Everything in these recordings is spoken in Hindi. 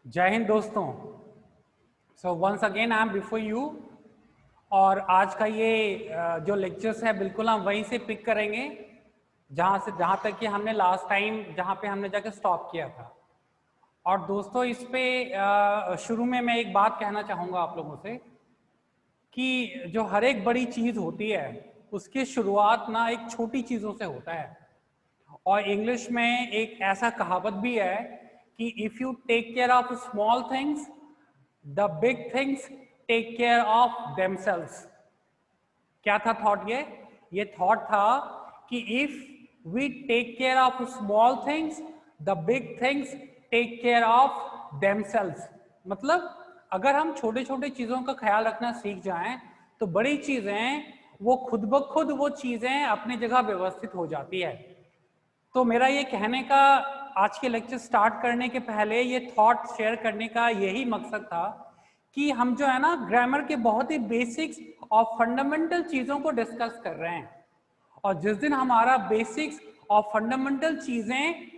जय हिंद दोस्तों। So once again I am before you. और आज का ये जो लेक्चर्स है बिल्कुल हम वहीं से पिक करेंगे जहाँ तक कि हमने लास्ट टाइम जहाँ पे हमने जाकर स्टॉप किया था। और दोस्तों इस पे शुरू में मैं एक बात कहना चाहूँगा आप लोगों से कि जो हर एक बड़ी चीज़ होती है उसकी शुरुआत ना एक छोटी चीज़ों से होता है। और इंग्लिश में एक ऐसा कहावत भी है कि if you take care of small things the big things take care of themselves. क्या था थॉट? ये थॉट था कि if we take care of small things the big things take care of themselves. मतलब अगर हम छोटे छोटे चीजों का ख्याल रखना सीख जाएं तो बड़ी चीजें वो खुद ब खुद वो चीजें अपनी जगह व्यवस्थित हो जाती है। तो मेरा ये कहने का आज के लेक्चर स्टार्ट करने के पहले ये थॉट शेयर करने का यही मकसद था कि हम जो है ना ग्रामर के बहुत ही बेसिक्स और फंडामेंटल चीज़ों को डिस्कस कर रहे हैं। और जिस दिन हमारा बेसिक्स और फंडामेंटल चीज़ें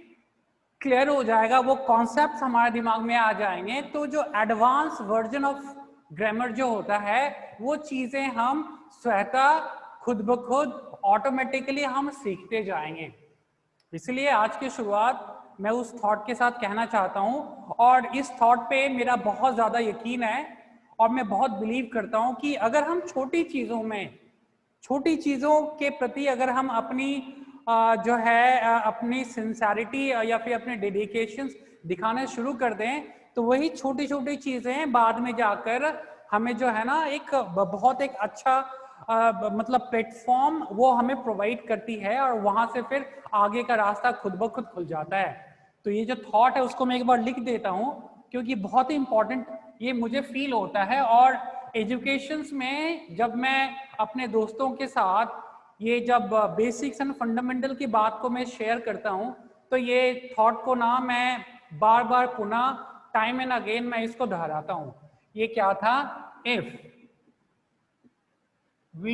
क्लियर हो जाएगा, वो कॉन्सेप्ट्स हमारे दिमाग में आ जाएंगे, तो जो एडवांस वर्जन ऑफ ग्रामर जो होता है वो चीज़ें हम स्वतः खुद ब खुद ऑटोमेटिकली हम सीखते जाएंगे। इसलिए आज की शुरुआत मैं उस थॉट के साथ कहना चाहता हूं और इस थॉट पे मेरा बहुत ज़्यादा यकीन है और मैं बहुत बिलीव करता हूं कि अगर हम छोटी चीज़ों में, छोटी चीज़ों के प्रति अगर हम अपनी जो है अपनी सिंसेरिटी या फिर अपने डेडिकेशन दिखाने शुरू कर दें तो वही छोटी छोटी चीज़ें बाद में जाकर हमें जो है ना एक बहुत एक अच्छा मतलब प्लेटफॉर्म वो हमें प्रोवाइड करती है और वहां से फिर आगे का रास्ता खुद ब खुद खुल जाता है। तो ये जो थॉट है उसको मैं एक बार लिख देता हूँ क्योंकि बहुत ही इंपॉर्टेंट ये मुझे फील होता है। और एजुकेशंस में जब मैं अपने दोस्तों के साथ ये जब बेसिक्स एंड फंडामेंटल की बात को मैं शेयर करता हूँ तो ये थॉट को ना मैं बार बार पुनः टाइम एंड अगेन मैं इसको दोहराता हूँ। ये क्या था? If we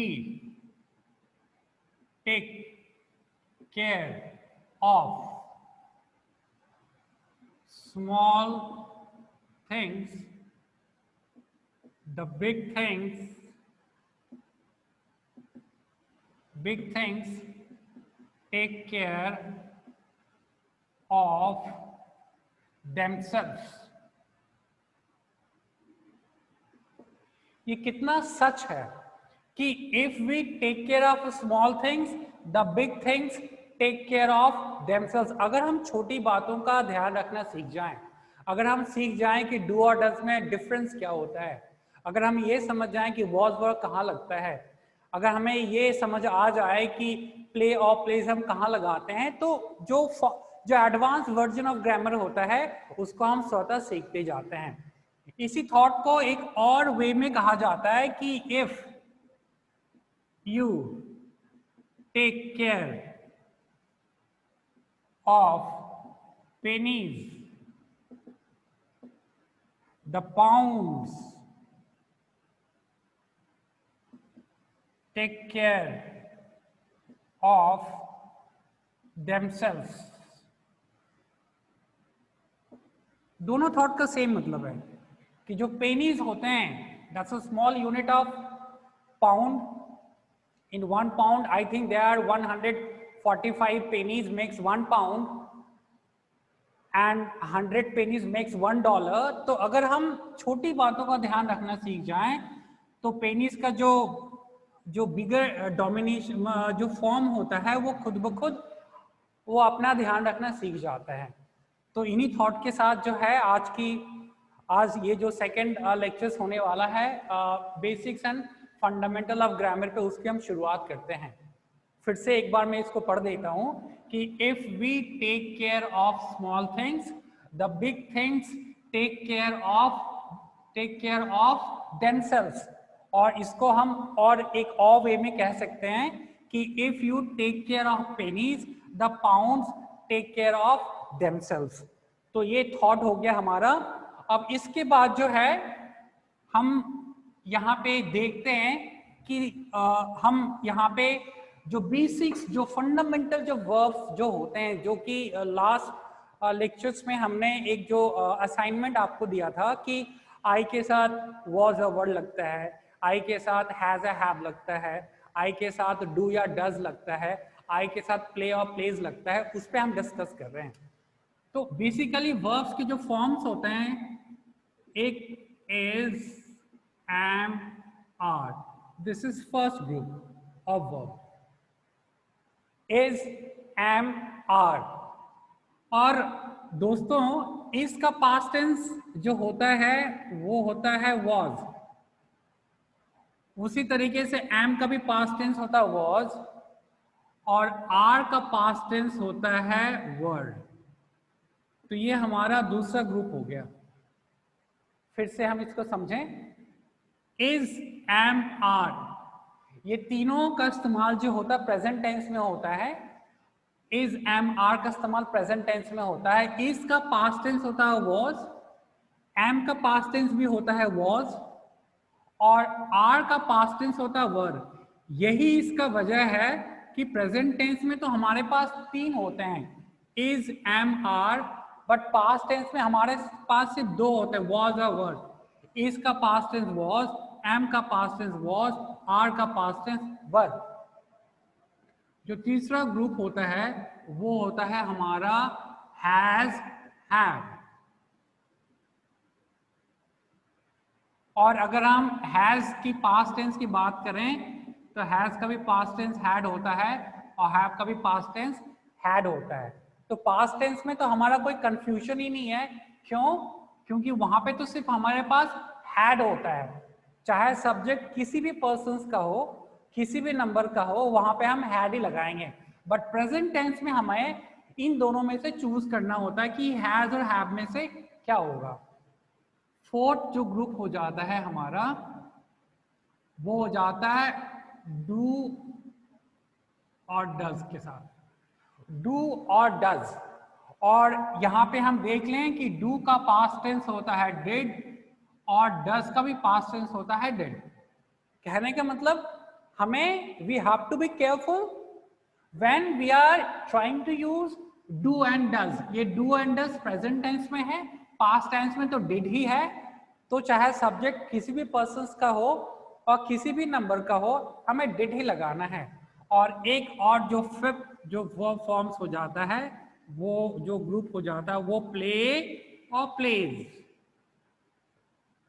take care of small things the big things take care of themselves। ये कितना सच है कि if we take care of small things the big things take care of themselves. अगर हम छोटी बातों का ध्यान रखना सीख जाएं, अगर हम सीख जाएं कि डू और डज में डिफरेंस क्या होता है, अगर हम ये समझ जाएं कि वॉज वर्क कहाँ लगता है, अगर हमें ये समझ आ जाए कि प्ले और प्लेज हम कहाँ लगाते हैं, तो जो एडवांस वर्जन ऑफ ग्रामर होता है उसको हम स्वतः सीखते जाते हैं। इसी थॉट को एक और वे में कहा जाता है कि if you take care of pennies the pounds take care of themselves. दोनों थॉट का सेम मतलब है कि जो पेनीज होते हैं that's a small unit of pound. In 1 pound, I think there are 145 pennies makes 1 pound and 100 pennies makes $1। तो अगर हम छोटी बातों का ध्यान रखना सीख जाएं तो पेनीज का जो बिगर डोमिनेशन जो फॉर्म होता है वो खुद ब खुद वो अपना ध्यान रखना सीख जाता है। तो इन्हीं थॉट के साथ जो है आज ये जो सेकंड लेक्चर्स होने वाला है basics and fundamental of grammar पे, उसकी हम शुरुआत करते हैं। फिर से एक बार मैं इसको पढ़ देता हूं कि if we take care of small things the big things take care of themselves. और इसको हम और एक और वे में कह सकते हैं कि if you take care of pennies the pounds take care of themselves. तो ये थॉट हो गया हमारा। अब इसके बाद जो है हम यहाँ पे देखते हैं कि हम यहाँ पे जो बेसिक्स जो फंडामेंटल जो वर्ब्स जो होते हैं जो कि लास्ट लेक्चर्स में हमने एक जो असाइनमेंट आपको दिया था कि आई के साथ वॉज अ वर्ड लगता है, आई के साथ हैज अ हैव लगता है, आई के साथ डू या डज लगता है, आई के साथ प्ले और प्लेज लगता है, उस पर हम डिस्कस कर रहे हैं। तो बेसिकली वर्ब्स के जो फॉर्म्स होते हैं, एक is, am, are, this is first group of verb, is, am, are. और दोस्तों इस का पास्ट टेंस जो होता है वो होता है was। उसी तरीके से एम का भी पास्ट टेंस होता है was, और आर का पास्ट टेंस होता है were। तो ये हमारा दूसरा ग्रुप हो गया। फिर से हम इसको समझें, इज, एम, आर, ये तीनों का इस्तेमाल जो होता है प्रेजेंट टेंस में होता है। इज, एम, आर का इस्तेमाल प्रेजेंट टेंस में होता है। इज का पास्ट टेंस होता है was, एम का पास्ट टेंस भी होता है was, और आर का पास्ट टेंस होता है were। यही इसका वजह है कि प्रेजेंट टेंस में तो हमारे पास तीन होते हैं, is, am, are, but past tense में हमारे पास सिर्फ दो होते हैं, was और were। इज का पास्ट टेंस was, एम का पास्ट टेंस was, आर का पास्ट टेंस were। जो तीसरा ग्रुप होता है वो होता है हमारा हैज, हैव। और अगर हम हैज की पास्ट टेंस की बात करें तो हैज का भी पास्ट टेंस हैड होता है और हैव का भी पास्ट टेंस हैड होता है। तो पास्ट टेंस में तो हमारा कोई कंफ्यूजन ही नहीं है। क्यों? क्योंकि वहां पे तो सिर्फ हमारे पास हैड होता है, चाहे सब्जेक्ट किसी भी पर्सन का हो, किसी भी नंबर का हो, वहां पे हम हैड ही लगाएंगे। बट प्रेजेंट टेंस में हमें इन दोनों में से चूज करना होता है कि हैज और हैव में से क्या होगा। फोर्थ जो ग्रुप हो जाता है हमारा वो हो जाता है डू और डज के साथ, डू और डज। और यहां पे हम देख लें कि डू का पास्ट टेंस होता है डिड और डज का भी पास्ट टेंस होता है डिड। कहने का मतलब हमें we have to be careful when we are trying to use do and does. ये do and does present tense में है, पास्ट टेंस में तो डिड ही है। तो चाहे सब्जेक्ट किसी भी पर्सन का हो और किसी भी नंबर का हो, हमें डिड ही लगाना है। और एक और जो फिफ्थ जो वर्ब फॉर्म्स हो जाता है, वो जो ग्रुप हो जाता है वो प्ले और प्लेज।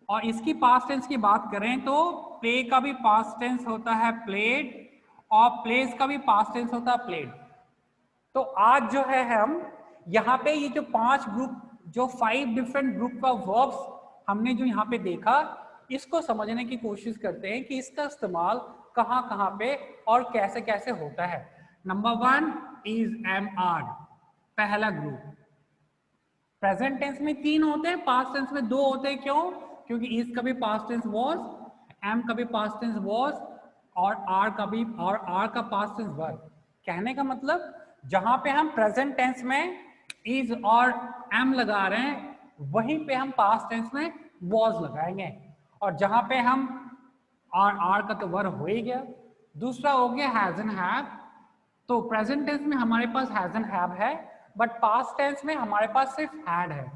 और इसकी पास्ट टेंस की बात करें तो प्ले का भी पास्ट टेंस होता है प्लेड और प्लेज का भी पास्ट टेंस होता है प्लेड। तो आज जो है हम यहाँ पे ये जो 5 ग्रुप, जो 5 डिफरेंट ग्रुप ऑफ वर्ब्स हमने जो यहाँ पे देखा, इसको समझने की कोशिश करते हैं कि इसका इस्तेमाल कहाँ कहाँ पे और कैसे कैसे होता है। नंबर 1 इज, एम, आर, पहला ग्रुप। प्रेजेंट टेंस में 3 होते हैं, पास्ट टेंस में 2 होते हैं। क्यों? क्योंकि इज का भी पास्ट टेंस was, एम का भी पास्ट टेंस was, और आर का पास्ट टेंस वर। कहने का मतलब जहां पे हम प्रेजेंट टेंस में इज और एम लगा रहे हैं, वहीं पे हम पास्ट टेंस में was लगाएंगे। और जहां पे हम आर का तो वर हो ही गया। दूसरा हो गया हैज एंड हैव। तो प्रेजेंट टेंस में हमारे पास हैज एंड हैव है, बट पास्ट टेंस में हमारे पास सिर्फ हैड है।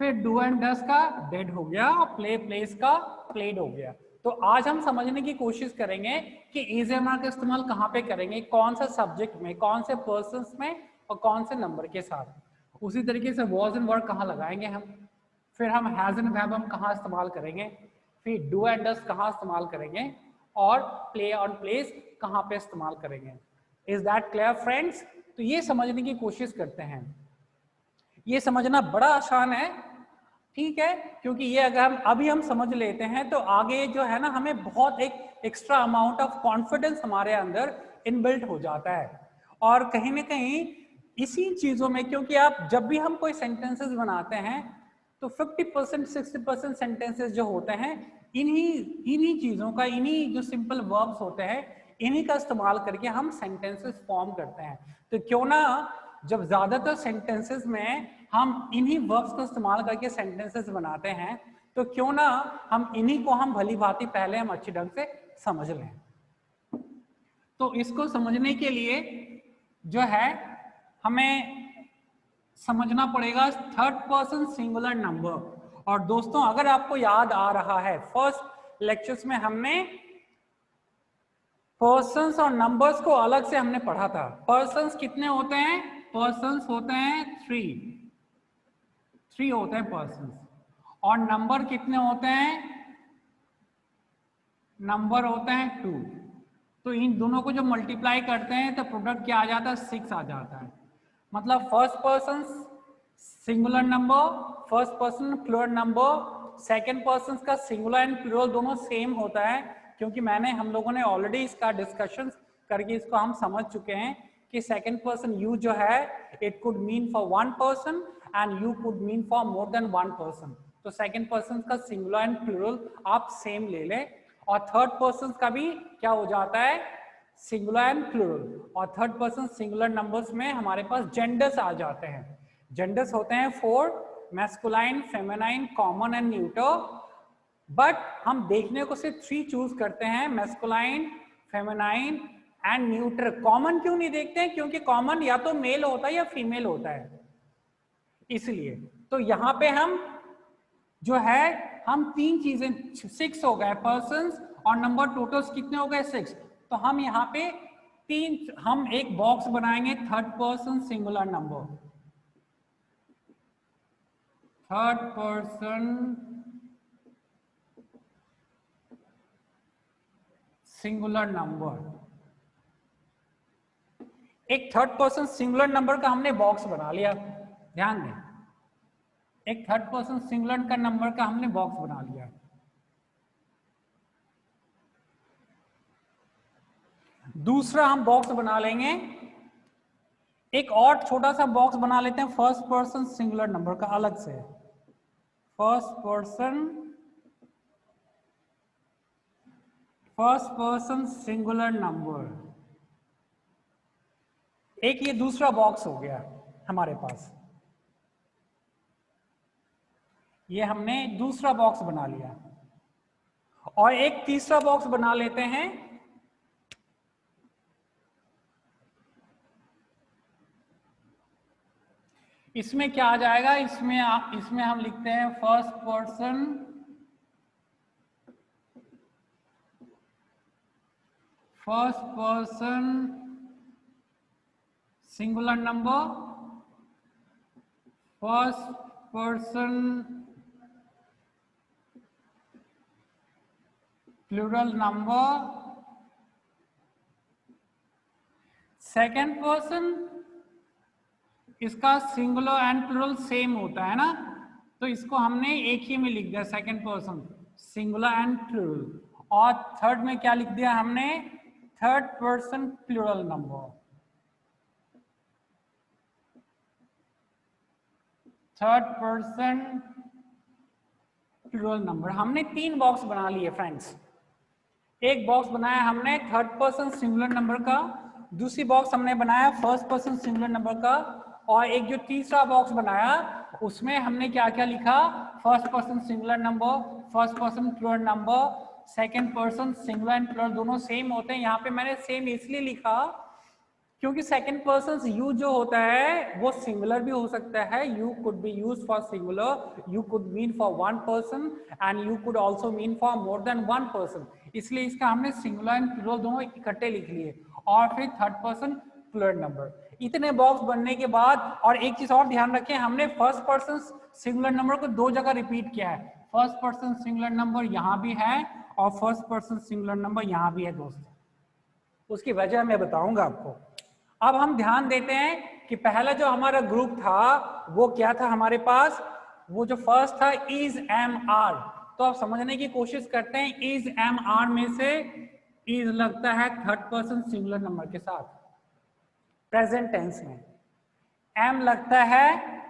फिर डू एंड डज का डेड हो गया और प्ले प्लेस का प्लेड हो गया। तो आज हम समझने की कोशिश करेंगे कि इज एम आर का इस्तेमाल कहाँ पे करेंगे, कौन सा सब्जेक्ट में, कौन से पर्सन में और कौन से नंबर के साथ। उसी तरीके से वॉज एंड वर्ड कहाँ लगाएंगे हम, फिर हम हैज एंड हैव हम कहाँ इस्तेमाल करेंगे, फिर डू एंड डज कहाँ इस्तेमाल करेंगे, और प्ले और प्लेस कहाँ पे इस्तेमाल करेंगे। Is that clear friends? तो ये समझने की कोशिश करते हैं। ये समझना बड़ा आसान है, ठीक है, क्योंकि ये अगर हम अभी हम समझ लेते हैं तो आगे जो है ना हमें बहुत एक एक्स्ट्रा अमाउंट ऑफ कॉन्फिडेंस हमारे अंदर इनबिल्ट हो जाता है। और कहीं ना कहीं इसी चीजों में, क्योंकि आप जब भी हम कोई सेंटेंसेस बनाते हैं तो 50% 60% सेंटेंसेस जो होते हैं इन्हीं चीजों का, इन्हीं जो सिंपल वर्ब्स होते हैं, इन्हीं का इस्तेमाल करके हम सेंटेंसेस फॉर्म करते हैं। तो क्यों ना जब ज्यादातर सेंटेंसेस में हम इन्हीं वर्ब्स का इस्तेमाल करके सेंटेंसेस बनाते हैं, तो क्यों ना हम इन्हीं को हम भली भांति पहले हम अच्छी ढंग से समझ लें। तो इसको समझने के लिए जो है हमें समझना पड़ेगा थर्ड पर्सन सिंगुलर नंबर। और दोस्तों अगर आपको याद आ रहा है फर्स्ट लेक्चर्स में हमने पर्सन्स और नंबर्स को अलग से हमने पढ़ा था। पर्सन्स कितने होते हैं? पर्सन्स होते हैं 3 होते हैं पर्सन्स। और नंबर कितने होते हैं? नंबर होते हैं 2। तो इन दोनों को जो मल्टीप्लाई करते हैं तो प्रोडक्ट क्या आ जाता है? 6 आ जाता है। मतलब first person singular number, first person plural number, second person का सिंगुलर एंड प्लूरल दोनों सेम होता है, क्योंकि हम लोगों ने ऑलरेडी इसका डिस्कशन करके इसको हम समझ चुके हैं कि सेकंड पर्सन यू जो है it could mean for one person and you could mean for more than one person. तो सेकंड पर्सन का सिंगुलर एंड प्लूरल आप सेम ले लें। और थर्ड पर्सन का भी क्या हो जाता है? Singular and plural. और थर्ड पर्सन सिंगुलर नंबर्स में हमारे पास जेंडर्स आ जाते हैं। जेंडर्स होते हैं 4, masculine, feminine, common and neuter. But हम देखने को सिर्फ 3 चूज करते हैं, masculine, feminine and neuter. Common क्यों नहीं देखते हैं? क्योंकि कॉमन या तो मेल होता है या फीमेल होता है, इसलिए। तो यहां पे हम जो है हम 3 चीजें 6 हो गए पर्सन्स और नंबर टोटल्स कितने हो गए? 6। तो हम यहाँ पे हम एक बॉक्स बनाएंगे third person singular number. Third person singular number. एक थर्ड पर्सन सिंगुलर नंबर का हमने बॉक्स बना लिया। ध्यान दें, एक थर्ड पर्सन सिंगुलर का नंबर का हमने बॉक्स बना लिया। दूसरा हम बॉक्स बना लेंगे, एक और छोटा सा बॉक्स बना लेते हैं फर्स्ट पर्सन सिंगुलर नंबर का अलग से। First person singular number. एक ये दूसरा बॉक्स हो गया हमारे पास, ये हमने दूसरा बॉक्स बना लिया। और एक तीसरा बॉक्स बना लेते हैं, इसमें क्या आ जाएगा? इसमें हम लिखते हैं first person singular number, first person plural number, second person इसका सिंगुलर एंड प्लूरल सेम होता है ना, तो इसको हमने एक ही में लिख दिया second person singular and plural. और थर्ड में क्या लिख दिया हमने? Third person plural number. Third person plural number. हमने 3 बॉक्स बना लिए फ्रेंड्स। एक बॉक्स बनाया हमने थर्ड पर्सन सिंगुलर नंबर का, दूसरी बॉक्स हमने बनाया फर्स्ट पर्सन सिंगुलर नंबर का, और एक जो तीसरा बॉक्स बनाया उसमें हमने क्या क्या लिखा? First person singular number, first person plural number, second person singular and plural दोनों सेम होते हैं। यहाँ पे मैंने सेम इसलिए लिखा क्योंकि सेकंड पर्सन यू जो होता है वो सिंगुलर भी हो सकता है। You could be use for singular, you could mean for one person and you could also mean for more than one person. इसलिए इसका हमने सिंगुलर एंड प्लूरल दोनों इकट्ठे लिख लिए। और फिर थर्ड पर्सन प्लूरल नंबर। इतने बॉक्स बनने के बाद, और एक चीज और ध्यान रखें, हमने फर्स्ट पर्सन सिंगुलर नंबर को 2 जगह रिपीट किया है। फर्स्ट पर्सन सिंगुलर नंबर यहाँ भी है और फर्स्ट पर्सन सिंगुलर नंबर यहाँ भी है दोस्तों। उसकी वजह मैं बताऊंगा आपको। अब हम ध्यान देते हैं कि पहला जो हमारा ग्रुप था वो क्या था हमारे पास? वो जो फर्स्ट था इज एम आर। तो आप समझने की कोशिश करते हैं, इज एम आर में से इज लगता है थर्ड पर्सन सिंगुलर नंबर के साथ प्रेजेंट टेंस में, एम लगता है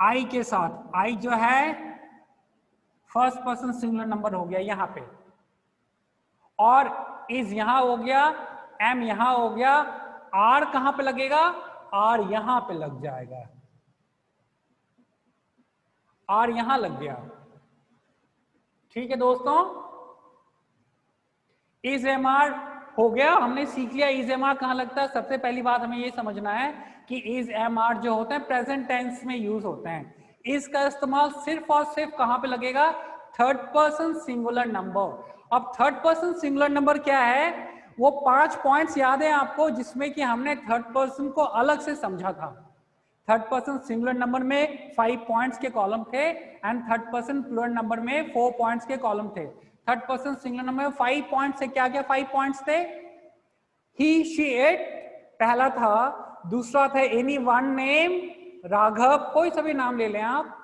आई के साथ। आई जो है फर्स्ट पर्सन सिंगुलर नंबर हो गया यहां पे, और इज यहां हो गया, एम यहां हो गया, आर कहां पे लगेगा? आर यहां पे लग जाएगा, आर यहां लग गया। ठीक है दोस्तों, इज एम आर हो गया, हमने सीख लिया इज एम आर कहाँ लगता है। सबसे पहली बात हमें ये समझना है कि इज एम आर जो होते हैं प्रेजेंट टेंस में यूज होते हैं। इसका इस्तेमाल सिर्फ और सिर्फ कहाँ पे लगेगा, थर्ड पर्सन सिंगुलर नंबर। अब थर्ड पर्सन सिंगुलर नंबर क्या है, वो 5 पॉइंट्स याद है आपको जिसमें कि हमने थर्ड पर्सन को अलग से समझा था। थर्ड पर्सन सिंगुलर नंबर में 5 पॉइंट्स के कॉलम थे and third person plural number में 4 पॉइंट्स के कॉलम थे। थर्ड पर्सन सिंगुलर नंबर में 5 पॉइंट्स से क्या क्या 5 पॉइंट्स थे, ही शी इट पहला था, दूसरा था एनी वन नेम राघव, कोई सभी नाम ले लें आप,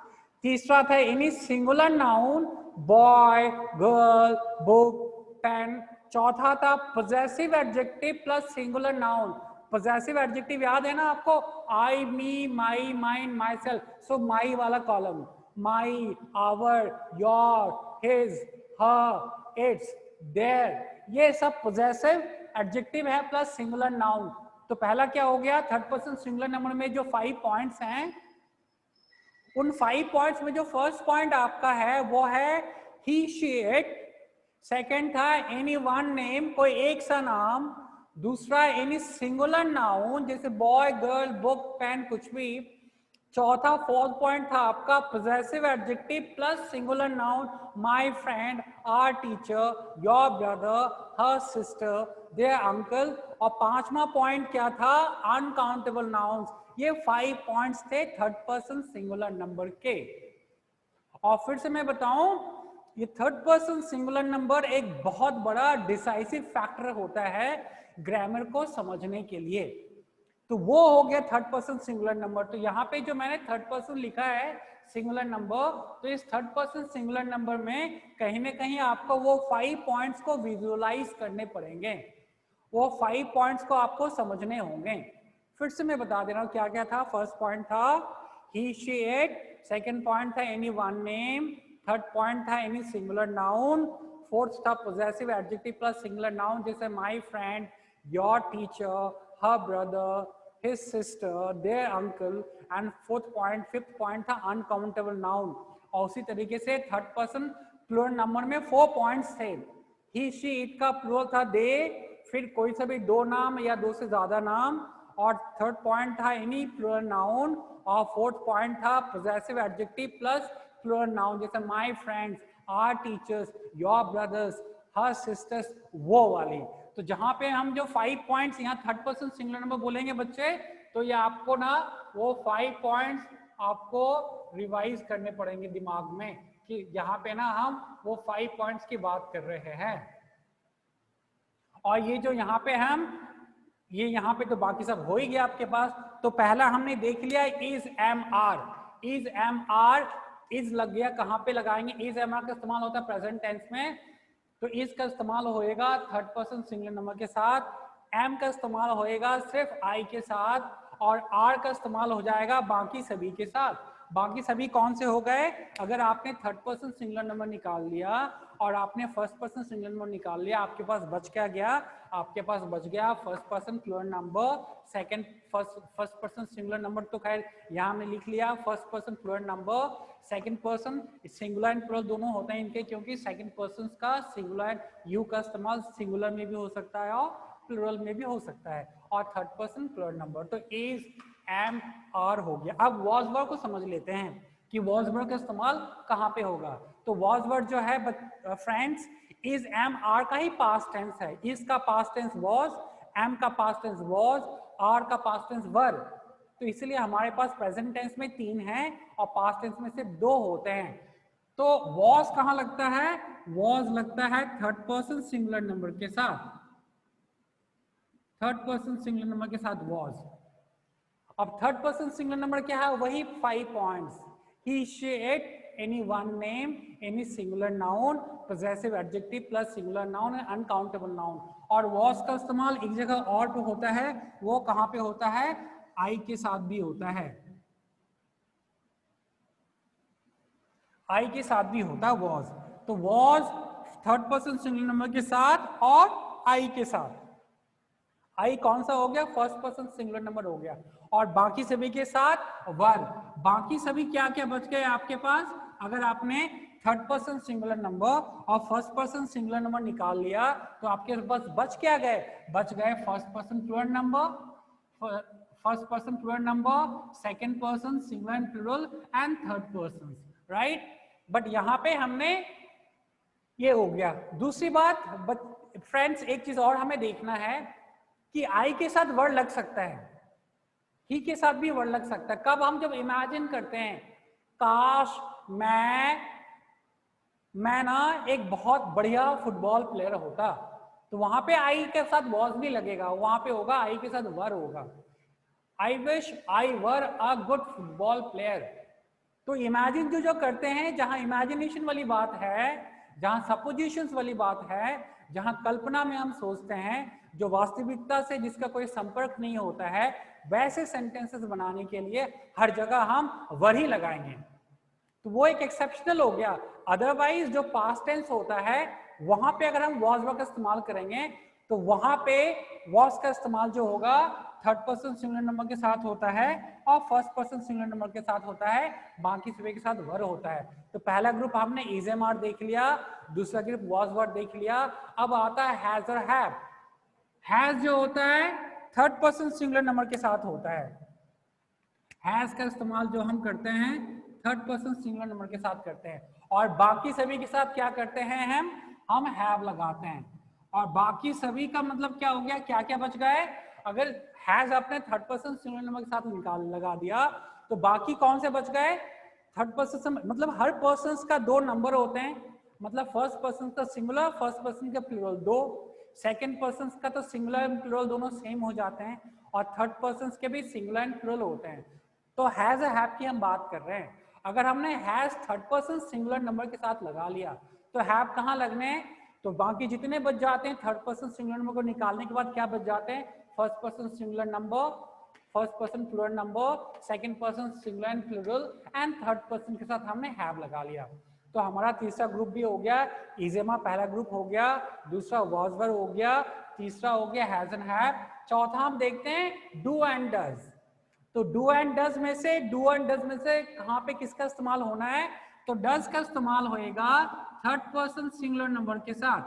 तीसरा था any singular noun boy girl book pen, चौथा था possessive adjective plus singular noun. Possessive adjective याद है ना आपको, आई मी माई mine my self, so my वाला column, my our your his her its their, ये सब पोजेसिव एडजेक्टिव है प्लस सिंगुलर नाउन। तो पहला क्या हो गया, थर्ड पर्सन सिंगुलर नंबर में जो 5 पॉइंट्स हैं, उन 5 पॉइंट्स में जो फर्स्ट पॉइंट आपका है वो है ही शी इट, सेकेंड था एनी वन नेम कोई एक सा नाम, दूसरा एनी सिंगुलर नाउन जैसे बॉय गर्ल बुक पेन कुछ भी, चौथा फोर्थ पॉइंट था आपका possessive adjective plus singular noun my friend our teacher your brother her sister their uncle, और पांचवा पॉइंट क्या था, अनकाउंटेबल नाउन्स। ये 5 पॉइंट्स थे थर्ड पर्सन सिंगुलर नंबर के। और फिर से मैं बताऊं, ये थर्ड पर्सन सिंगुलर नंबर एक बहुत बड़ा डिसाइसिव फैक्टर होता है ग्रामर को समझने के लिए। तो वो हो गया थर्ड पर्सन सिंगुलर नंबर। तो यहाँ पे जो मैंने थर्ड पर्सन लिखा है सिंगुलर नंबर, तो इस थर्ड पर्सन सिंगुलर नंबर में कहीं ना कहीं आपको वो 5 पॉइंट्स को विजुअलाइज करने पड़ेंगे, वो 5 पॉइंट्स को आपको समझने होंगे। फिर से मैं बता दे रहा हूँ क्या क्या था। फर्स्ट पॉइंट था he she it, second point था any one name, third point था एनी सिंगुलर नाउन, फोर्थ था possessive adjective plus singular noun जैसे my friend your teacher her brother his sister their uncle, and fifth point था uncountable noun। और उसी तरीके से थर्ड पर्सन प्लूरल नंबर में 4 पॉइंट्स थे, he she it का प्लूरल था they, फिर कोई सा भी 2 नाम या 2 से ज्यादा नाम, और थर्ड पॉइंट था एनी प्लूरल नाउन, और फोर्थ पॉइंट था possessive adjective plus plural noun जैसे my friends our teachers your brothers her sisters, वो वाली। तो जहां पे हम जो 5 पॉइंट्स यहाँ थर्ड पर्सन सिंगुलर नंबर बोलेंगे बच्चे, तो ये आपको ना वो 5 पॉइंट्स आपको रिवाइज करने पड़ेंगे दिमाग में कि यहाँ पे ना हम वो 5 पॉइंट्स की बात कर रहे हैं। और ये जो यहाँ पे हम ये यहाँ पे तो बाकी सब हो ही गया आपके पास। तो पहला हमने देख लिया is am are, is am are, is लग गया, कहाँ पे लगाएंगे, इज एम आर का इस्तेमाल होता है प्रेजेंट टेंस में, तो इस का इस्तेमाल होएगा थर्ड पर्सन सिंगुलर नंबर के साथ, एम का इस्तेमाल होएगा सिर्फ आई के साथ, और आर का इस्तेमाल हो जाएगा बाकी सभी के साथ। बाकी सभी कौन से हो गए, अगर आपने थर्ड पर्सन सिंगुलर नंबर निकाल लिया और आपने फर्स्ट पर्सन सिंगुलर नंबर निकाल लिया, आपके पास बच क्या गया, आपके पास बच गया first person plural number, second first person singular number तो खैर यहाँ हमने लिख लिया, first person plural number, second person singular and plural दोनों होते हैं इनके, क्योंकि सेकंड पर्सन का सिंगुलर यू का इस्तेमाल सिंगुलर में भी हो सकता है और प्लूरल में भी हो सकता है, और थर्ड पर्सन प्लूरल नंबर। तो इज एम आर हो गया। अब वॉज वर्ब को समझ लेते हैं कि वॉज वर्ब का इस्तेमाल कहाँ पे होगा। तो वॉज वर्ब जो है फ्रेंड्स, इज एम आर का ही पास्ट टेंस है, इज का पास्ट टेंस वॉज, एम का पास्ट टेंस वॉज, आर का पास्ट टेंस वर। तो इसलिए हमारे पास प्रेजेंट टेंस में 3 हैं और पास्ट टेंस में सिर्फ 2 होते हैं। तो वॉज कहाँ लगता है, वॉज लगता है थर्ड पर्सन सिंगुलर नंबर के साथ, थर्ड पर्सन सिंगुलर नंबर के साथ वॉज। अब थर्ड पर्सन सिंगुलर नंबर क्या है, वही 5 points, he she it, any one name, any singular noun, possessive adjective plus singular noun and uncountable noun. और वॉज का इस्तेमाल एक जगह और पे होता है, वो कहाँ पे होता है, आई के साथ भी होता है, आई के साथ भी होता है वॉज। तो was third person singular number के साथ और आई के साथ, आई कौन सा हो गया, फर्स्ट पर्सन सिंगुलर नंबर हो गया, और बाकी सभी के साथ वर। बाकी सभी क्या क्या बच गए आपके पास, अगर आपने थर्ड पर्सन सिंगुलर नंबर और फर्स्ट पर्सन सिंगुलर नंबर निकाल लिया तो आपके पास बच क्या गए, बच गए first person plural number, first person plural number, second person singular and plural and third person, right. But यहाँ पे हमने ये हो गया। दूसरी बात फ्रेंड्स, एक चीज और हमें देखना है कि आई के साथ वर्ड लग सकता है, ही के साथ भी वर्ड लग सकता है। कब हम जब इमेजिन करते हैं काश मैं ना एक बहुत बढ़िया फुटबॉल प्लेयर होता, तो वहां पे आई के साथ वॉज नहीं लगेगा, वहां पे होगा आई के साथ वर होगा। I wish I were a good football player. तो इमेजिन जो करते हैं, जहां इमेजिनेशन वाली बात है, जहां सपोजिशंस वाली बात है, जहां कल्पना में हम सोचते हैं, जो वास्तविकता से जिसका कोई संपर्क नहीं होता है, वैसे सेंटेंसेस बनाने के लिए हर जगह हम वर ही लगाएंगे। तो वो एक एक्सेप्शनल हो गया। अदरवाइज जो पास्ट टेंस होता है वहां पे अगर हम वॉज वर्ब का इस्तेमाल करेंगे तो वहां पे वॉज का इस्तेमाल जो होगा थर्ड पर्सन सिंगुलर नंबर के साथ होता है और फर्स्ट पर्सन सिंगुलर नंबर के साथ होता है, बाकी सभी के साथ वर होता है। तो पहला ग्रुप हमने इज एम आर देख लिया, दूसरा ग्रुप वॉज वर्ब देख लिया। अब आता है हैज और हैव। हैज जो होता है थर्ड पर्सन सिंगुलर नंबर के साथ होता है। हैज का इस्तेमाल जो हम करते हैं थर्ड पर्सन सिंगुलर नंबर के साथ करते हैं, और बाकी सभी के साथ क्या करते हैं हम हैव लगाते हैं। और बाकी सभी का मतलब क्या हो गया, क्या क्या बच गए, अगर हैज आपने थर्ड पर्सन सिंगुलर नंबर के साथ निकाल लगा दिया तो बाकी कौन से बच गए, थर्ड पर्सन, मतलब हर पर्सन का दो नंबर होते हैं, मतलब फर्स्ट पर्सन का सिंगुलर, फर्स्ट पर्सन का प्लूरल दो, सेकंड पर्सन का तो सिंगुलर एंड प्लूरल दोनों सेम हो जाते हैं, और थर्ड पर्सन के भी सिंगुलर एंड प्लूरल होते हैं। तो हैज हैव की हम बात कर रहे हैं। अगर हमने has third person singular number के साथ लगा लिया तो हैव कहाँ लगने हैं, तो बाकी जितने बच जाते हैं थर्ड पर्सन सिंगुलर नंबर को निकालने के बाद क्या बच जाते हैं, first person singular number, first person plural number, second person singular and plural and third person के साथ हमने हैव लगा लिया। तो हमारा तीसरा ग्रुप भी हो गया, इजेमा पहला ग्रुप हो गया, दूसरा वॉज वर्ब हो गया, तीसरा हो गया हैज एंड हैव, चौथा हम देखते हैं डू एंड डज। तो डू एंड डज में से कहां पे किसका इस्तेमाल होना है, तो डज का इस्तेमाल होएगा थर्ड पर्सन सिंगुलर नंबर के साथ,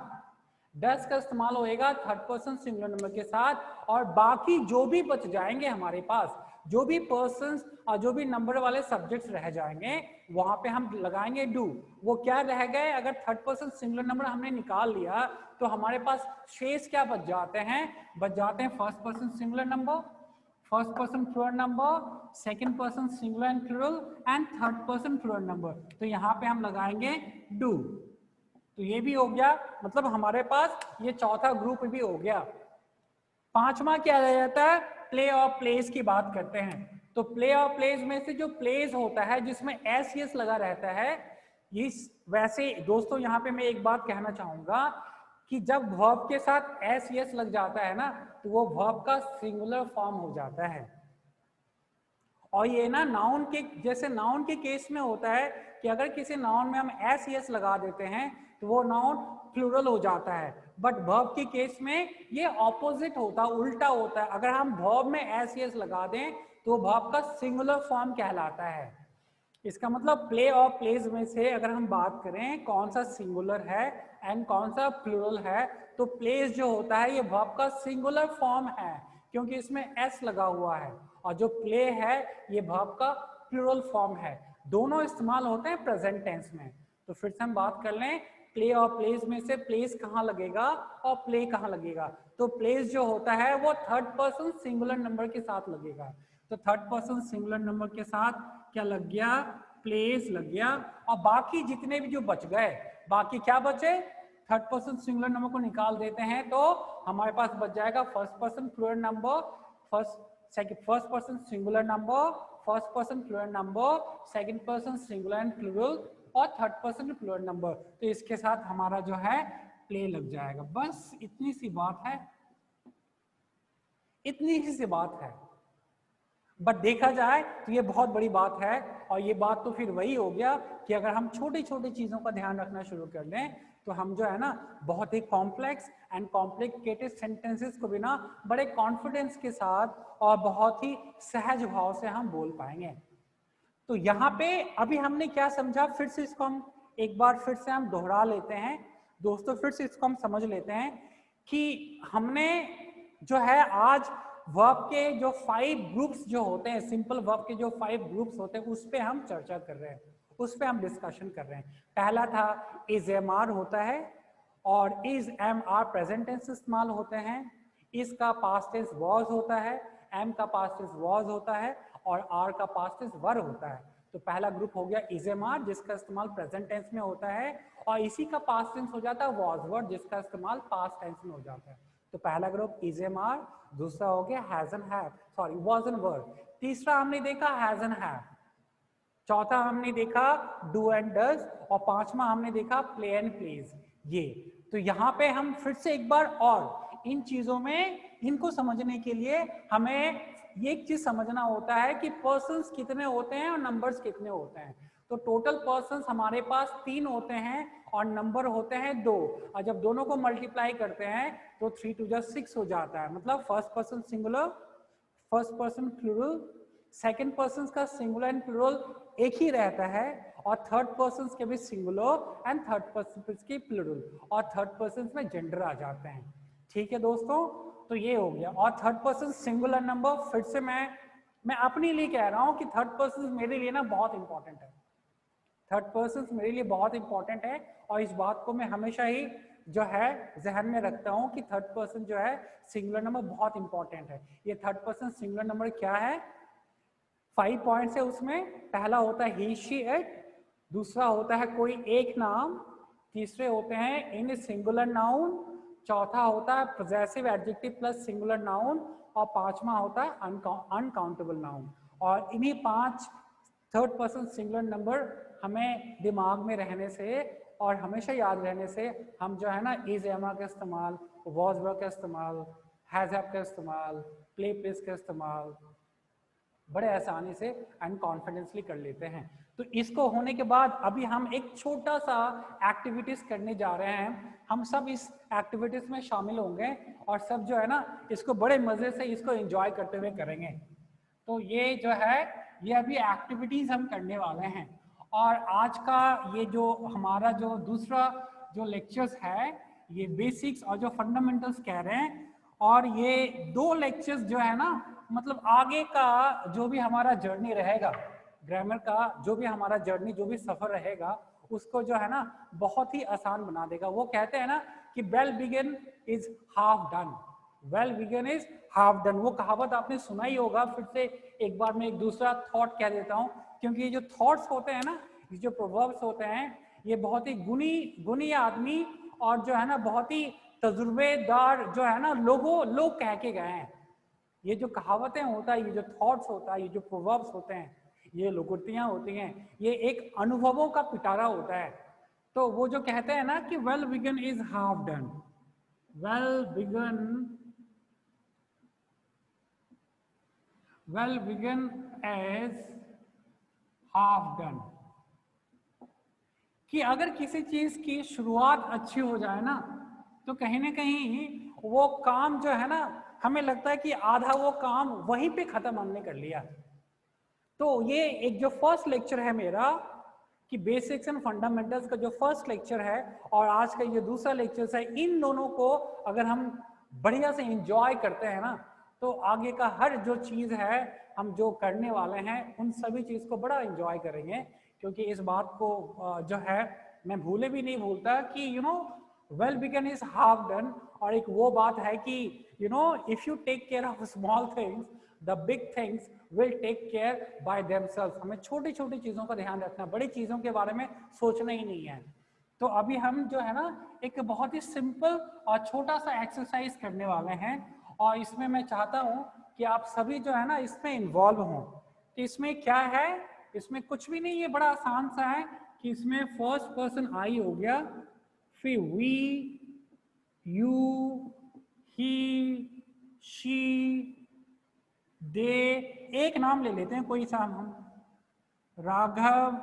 डज का इस्तेमाल होएगा थर्ड पर्सन सिंगुलर नंबर के साथ, और बाकी जो भी बच जाएंगे हमारे पास, जो भी पर्सन्स और जो भी नंबर वाले सब्जेक्ट्स रह जाएंगे वहां पे हम लगाएंगे डू। वो क्या रह गए, अगर थर्ड पर्सन सिंगुलर नंबर हमने निकाल लिया तो हमारे पास शेष क्या बच जाते हैं, बच जाते हैं first person singular number, first person plural number, second person singular and plural and third person plural number. तो यहाँ पे हम लगाएंगे डू। तो ये भी हो गया, मतलब हमारे पास ये चौथा ग्रुप भी हो गया। पांचवा क्या रह जाता है, प्ले और प्लेस की बात करते हैं। तो प्ले और प्लेस में से जो प्लेस होता है जिसमें एस यस लगा रहता है, ये वैसे दोस्तों यहाँ पे मैं एक बात कहना चाहूंगा कि जब वर्ब के साथ एस यस लग जाता है ना तो वो वर्ब का सिंगुलर फॉर्म हो जाता है। और ये ना नाउन के जैसे, नाउन के केस में होता है कि अगर किसी नाउन में हम एस यस लगा देते हैं तो वो नाउन प्लूरल हो जाता है, बट वर्ब के केस में ये ऑपोजिट होता है, उल्टा होता है। अगर हम वर्ब में एस यस लगा दें तो वर्ब का सिंगुलर फॉर्म कहलाता है। इसका मतलब प्ले और प्लेस में से अगर हम बात करें कौन सा सिंगुलर है एंड कौन सा प्लूरल है, तो प्लेस जो होता है ये वर्ब का सिंगुलर फॉर्म है क्योंकि इसमें एस लगा हुआ है, और जो प्ले है ये वर्ब का प्लूरल फॉर्म है। दोनों इस्तेमाल होते हैं प्रेजेंट टेंस में। तो फिर से हम बात कर लें, प्ले और प्लेस में से प्लेस कहाँ लगेगा और प्ले कहाँ लगेगा, तो प्लेस जो होता है वो थर्ड पर्सन सिंगुलर नंबर के साथ लगेगा। तो थर्ड पर्सन सिंगुलर नंबर के साथ क्या लग गया, प्लेस लग गया, और बाकी जितने भी जो बच गए, बाकी क्या बचे, थर्ड पर्सन सिंगुलर नंबर को निकाल देते हैं तो हमारे पास बच जाएगा first person plural number, first person singular number, first person plural number, second person singular and plural और थर्ड पर्सन प्लूरल नंबर। तो इसके साथ हमारा जो है प्ले लग जाएगा। बस इतनी सी बात है, इतनी सी बात है। बट देखा जाए तो ये बहुत बड़ी बात है, और ये बात तो फिर वही हो गया कि अगर हम छोटी छोटी चीजों का ध्यान रखना शुरू कर लें तो हम जो है ना बहुत ही कॉम्प्लेक्स एंड कॉम्प्लिकेटेड सेंटेंसेस को भी ना बड़े कॉन्फिडेंस के साथ और बहुत ही सहज भाव से हम बोल पाएंगे। तो यहाँ पे अभी हमने क्या समझा, फिर से इसको हम एक बार फिर से हम दोहरा लेते हैं दोस्तों, फिर से इसको हम समझ लेते हैं कि हमने जो है आज वर्ब के जो 5 ग्रुप्स जो होते हैं, सिंपल वर्ब के जो 5 ग्रुप्स होते हैं उस पे हम चर्चा कर रहे हैं, उस पे हम डिस्कशन कर रहे हैं। पहला था इज एम आर होता है और is am are present tense इस्तेमाल होते हैं, इस का पास्ट टेंस वॉज होता है, एम का पास्ट टेंस वॉज होता है और आर का पास्ट टेंस वर होता है। तो पहला ग्रुप हो गया इज एम आर जिसका इस्तेमाल प्रेजेंट टेंस में होता है और इसी का पास्ट टेंस हो जाता है वॉज वर जिसका इस्तेमाल पास्ट टेंस में हो जाता है। तो पहला ग्रुप इज एम आर, दूसरा हो गया has and have, sorry was and were, तीसरा हमने देखा हैज एंड हैव, चौथा हमने देखा डू एंड डज और पांचवा हमने देखा प्ले एंड प्लेज। ये तो यहाँ पे हम फिर से एक बार और इन चीजों में इनको समझने के लिए हमें ये एक चीज समझना होता है कि पर्सन्स कितने होते हैं और नंबर्स कितने होते हैं। तो टोटल पर्सन्स हमारे पास 3 होते हैं और नंबर होते हैं 2, और जब दोनों को मल्टीप्लाई करते हैं तो 3 2 जा 6 हो जाता है। मतलब first person singular, first person plural, second person का सिंगुलर एंड प्लूरल एक ही रहता है और थर्ड पर्सन के भी सिंगुलर एंड थर्ड पर्सन के प्लूरल और थर्ड पर्सन में जेंडर आ जाते हैं। ठीक है दोस्तों, तो ये हो गया। और थर्ड पर्सन सिंगुलर नंबर, फिर से मैं अपने लिए कह रहा हूं कि थर्ड पर्सन मेरे लिए ना बहुत इंपॉर्टेंट है, थर्ड पर्सन मेरे लिए बहुत इंपॉर्टेंट है और इस बात को मैं हमेशा ही जो है जहन में रखता हूं कि थर्ड पर्सन जो है सिंगुलर नंबर बहुत इंपॉर्टेंट है। ये थर्ड पर्सन सिंगुलर नंबर क्या है, 5 पॉइंट्स है उसमें। पहला होता है ही शी इट, दूसरा होता है कोई एक नाम, तीसरे होते हैं इन सिंगुलर नाउन, चौथा होता है possessive adjective plus singular noun और पांचवा होता है अनकाउंटेबल नाउन। और इन्हीं 5 थर्ड पर्सन सिंगुलर नंबर हमें दिमाग में रहने से और हमेशा याद रहने से हम जो है ना इज एमा का इस्तेमाल, वॉज वर का इस्तेमाल, हैज हैव का इस्तेमाल, प्ले प्लेस का इस्तेमाल बड़े आसानी से एंड कॉन्फिडेंसली कर लेते हैं। तो इसको होने के बाद अभी हम एक छोटा सा एक्टिविटीज करने जा रहे हैं। हम सब इस एक्टिविटीज में शामिल होंगे और सब जो है ना इसको बड़े मजे से इसको एंजॉय करते हुए करेंगे। तो ये जो है ये अभी एक्टिविटीज हम करने वाले हैं और आज का ये जो हमारा जो दूसरा जो लेक्चर्स है ये बेसिक्स और जो फंडामेंटल्स कह रहे हैं और ये 2 लेक्चर्स जो है ना मतलब आगे का जो भी हमारा जर्नी रहेगा, ग्रामर का जो भी हमारा जर्नी जो भी सफर रहेगा उसको जो है ना बहुत ही आसान बना देगा। वो कहते हैं ना कि well begin is half done, well begin is half done, वो कहावत आपने सुना ही होगा। फिर से एक बार मैं एक दूसरा थॉट कह देता हूँ क्योंकि ये जो थॉट्स होते हैं ना, ये जो प्रोवर्ब्स होते हैं ये बहुत ही गुणी आदमी और जो है ना बहुत ही तजुर्बेदार जो है ना लोग कह के गए हैं। ये जो कहावतें होता है, ये जो थॉट्स होता है, ये जो प्रोवर्ब्स होते हैं, ये लोकोक्तियां होती हैं, ये एक अनुभवों का पिटारा होता है। तो वो जो कहते हैं ना कि well begun is half done, well begun is half done, कि अगर किसी चीज की शुरुआत अच्छी हो जाए ना तो कहीं ना कहीं वो काम जो है ना हमें लगता है कि आधा वो काम वहीं पे खत्म हमने कर लिया। तो ये एक जो फर्स्ट लेक्चर है मेरा कि बेसिक्स एंड फंडामेंटल्स का जो फर्स्ट लेक्चर है और आज का ये दूसरा लेक्चर है, इन दोनों को अगर हम बढ़िया से एंजॉय करते हैं ना तो आगे का हर जो चीज है हम जो करने वाले हैं उन सभी चीज को बड़ा एंजॉय करेंगे। क्योंकि इस बात को जो है मैं भूले भी नहीं भूलता कि well begun is half done. और एक वो बात है कि if you take care of small things the big things will take care by themselves. हमें छोटी छोटी चीजों का ध्यान रखना, बड़ी चीजों के बारे में सोचना ही नहीं है। तो अभी हम जो है ना एक बहुत ही सिंपल और छोटा सा एक्सरसाइज करने वाले हैं और इसमें मैं चाहता हूं कि आप सभी जो है ना इसमें इन्वॉल्व हों। तो इसमें क्या है, इसमें कुछ भी नहीं है, बड़ा आसान सा है कि इसमें फर्स्ट पर्सन आई हो गया, फिर वी, यू, ही, शी, दे, एक नाम ले लेते हैं कोई सा हम, राघव,